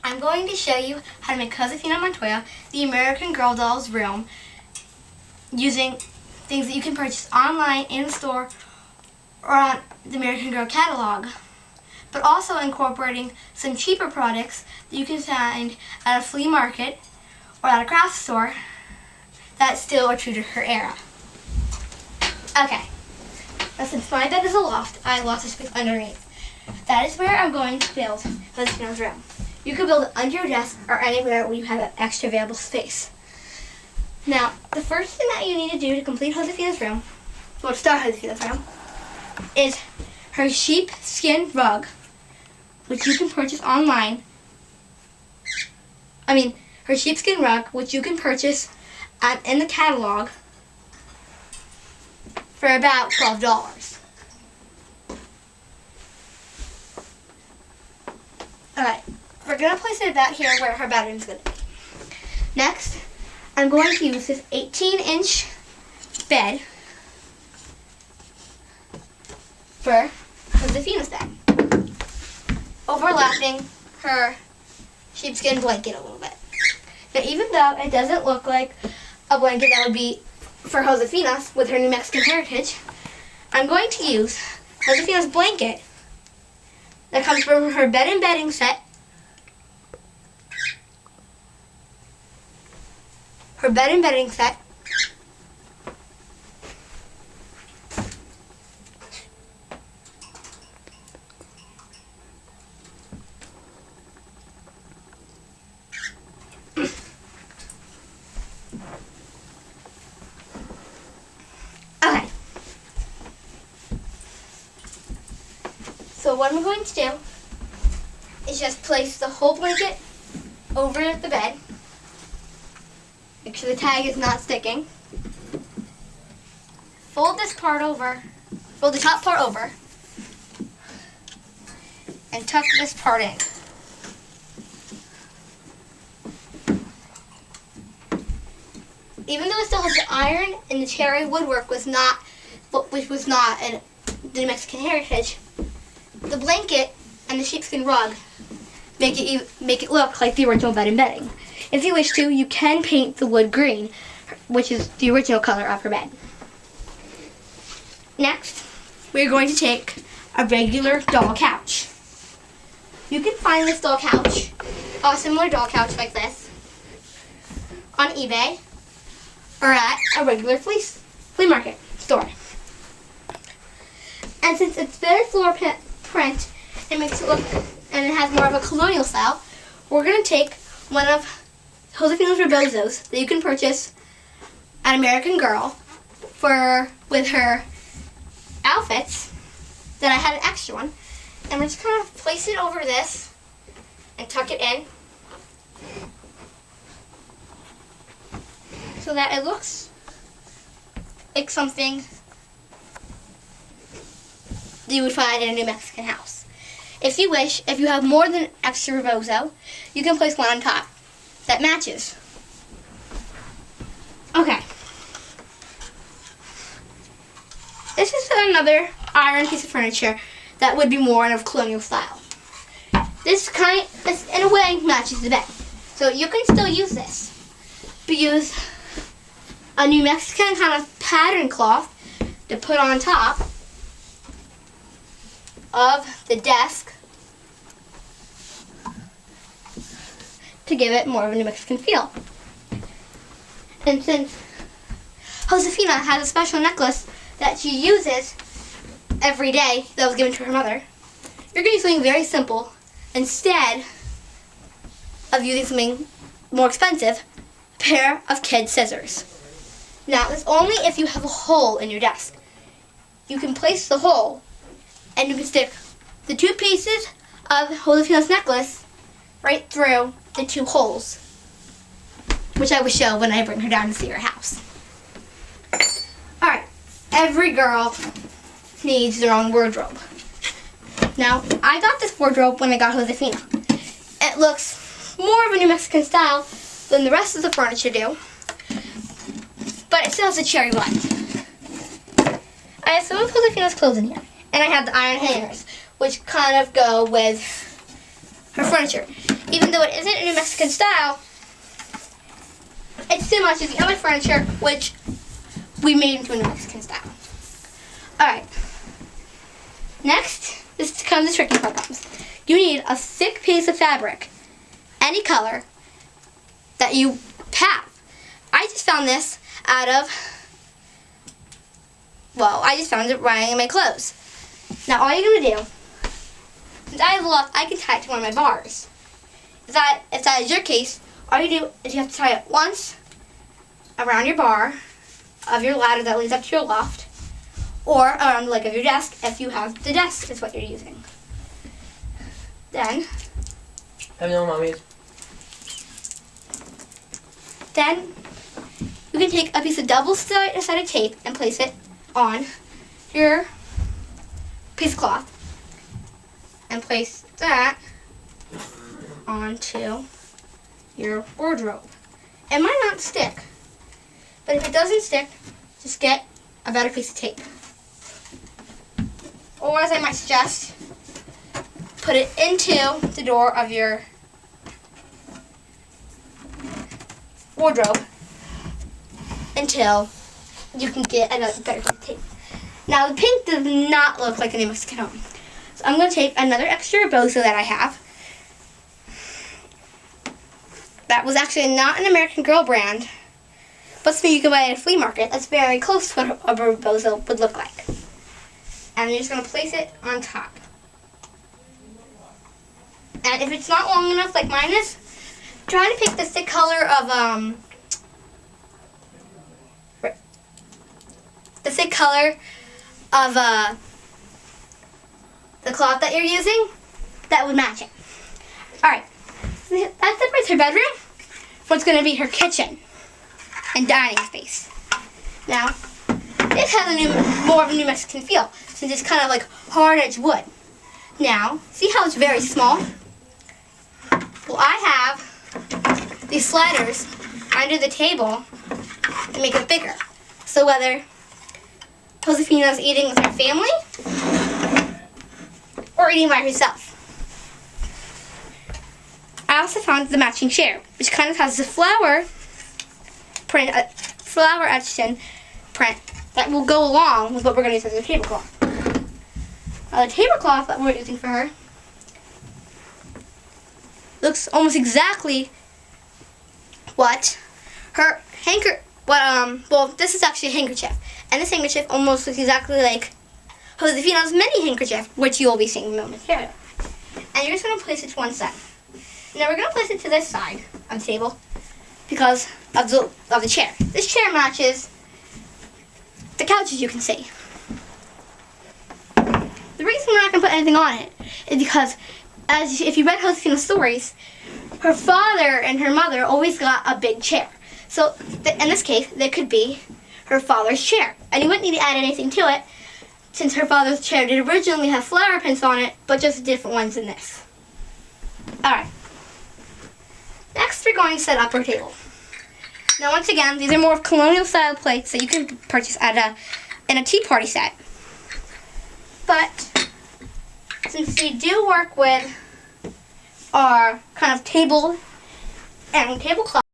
I'm going to show you how to make Josefina Montoya the American Girl doll's room using things that you can purchase online, in store, or on the American Girl catalog, but also incorporating some cheaper products that you can find at a flea market or at a craft store that still are true to her era. Okay, now since my bed is a loft, I have lots of space underneath. That is where I'm going to build Josefina's room. You can build it under your desk or anywhere where you have extra available space. Now, the first thing that you need to do to complete Josefina's room, well, to start Josefina's room, is her sheepskin rug, which you can purchase online. Her sheepskin rug, which you can purchase in the catalog for about $12. Alright, we're going to place it about here where her bedroom's going to be. Next, I'm going to use this 18-inch bed for Josefina's bed, overlapping her sheepskin blanket a little bit. Now, even though it doesn't look like a blanket that would be for Josefina with her New Mexican heritage, I'm going to use Josefina's blanket that comes from her bed and bedding set, Okay. So what I'm going to do is just place the whole blanket over the bed. Make sure the tag is not sticking. Fold the top part over, and tuck this part in. Even though it still has the iron and the cherry woodwork which was not in the New Mexican heritage, the blanket and the sheepskin rug make it look like the original bed and bedding. If you wish to, you can paint the wood green, which is the original color of her bed. Next, we're going to take a regular doll couch. You can find this doll couch, a similar doll couch like this, on eBay or at a regular flea market store. And since it's very floor print, it makes it look, and it has more of a colonial style, we're going to take one of Josefina's rebozos that you can purchase at American Girl with her outfits that I had an extra one, and we're just kind of place it over this and tuck it in so that it looks like something that you would find in a New Mexican house. If you wish, if you have more than an extra rebozo, you can place one on top that matches. Okay. This is another iron piece of furniture that would be more of colonial style. This in a way matches the bed. So you can still use this. But use a New Mexican kind of pattern cloth to put on top of the desk to give it more of a New Mexican feel. And since Josefina has a special necklace that she uses every day that was given to her mother, you're going to use something very simple instead of using something more expensive, a pair of kid scissors. Now, this only if you have a hole in your desk. You can place the hole and you can stick the two pieces of Josefina's necklace right through the two holes, which I will show when I bring her down to see her house. Alright, every girl needs their own wardrobe. Now, I got this wardrobe when I got Josefina. It looks more of a New Mexican style than the rest of the furniture do, but it still has a cherry blend. I have some of Josefina's clothes in here, and I have the iron hangers, which kind of go with her furniture. Even though it isn't a New Mexican style, it's still much as the other furniture, which we made into a New Mexican style. Alright. Next, this comes the tricky part comes. You need a thick piece of fabric, any color, that you have. I just found this I just found it lying in my clothes. Now all you're going to do, since I have a loft, I can tie it to one of my bars. If that is your case, all you do is you have to tie it once around your bar of your ladder that leads up to your loft, or around the leg of your desk if you have the desk is what you're using. Then you can take a piece of double-sided tape and place it on your piece of cloth and place that onto your wardrobe. It might not stick, but if it doesn't stick, just get a better piece of tape. Or as I might suggest, put it into the door of your wardrobe until you can get another better piece of tape. Now the pink does not look like a New Mexican home. So I'm going to take another extra bozo that I have. That was actually not an American Girl brand, but something you can buy at a flea market that's very close to what a bozo would look like. And you're just going to place it on top. And if it's not long enough like mine is, try to pick the thick color of the cloth that you're using that would match it. Alright, that separates her bedroom from what's going to be her kitchen and dining space. Now, this has more of a New Mexican feel since it's kind of like hard edged wood. Now, see how it's very small? Well, I have these sliders under the table to make it bigger. So whether Josefina's eating with her family or eating by herself. I also found the matching chair, which kind of has the flower print, flower etched in print that will go along with what we're going to use as a tablecloth. Now the tablecloth that we're using for her looks almost exactly what her this is actually a handkerchief. And this handkerchief almost looks exactly like Josefina's mini handkerchief, which you will be seeing momentarily. And you're just going to place it to one side. Now we're going to place it to this side of the table because of the chair. This chair matches the couch, as you can see. The reason we're not going to put anything on it is because, if you read Josefina's stories, her father and her mother always got a big chair. So in this case, there could be her father's chair. And you wouldn't need to add anything to it, since her father's chair did originally have flower prints on it, but just different ones than this. Alright. Next, we're going to set up our table. Now, once again, these are more colonial style plates that you can purchase in a tea party set. But since we do work with our kind of table and tablecloth,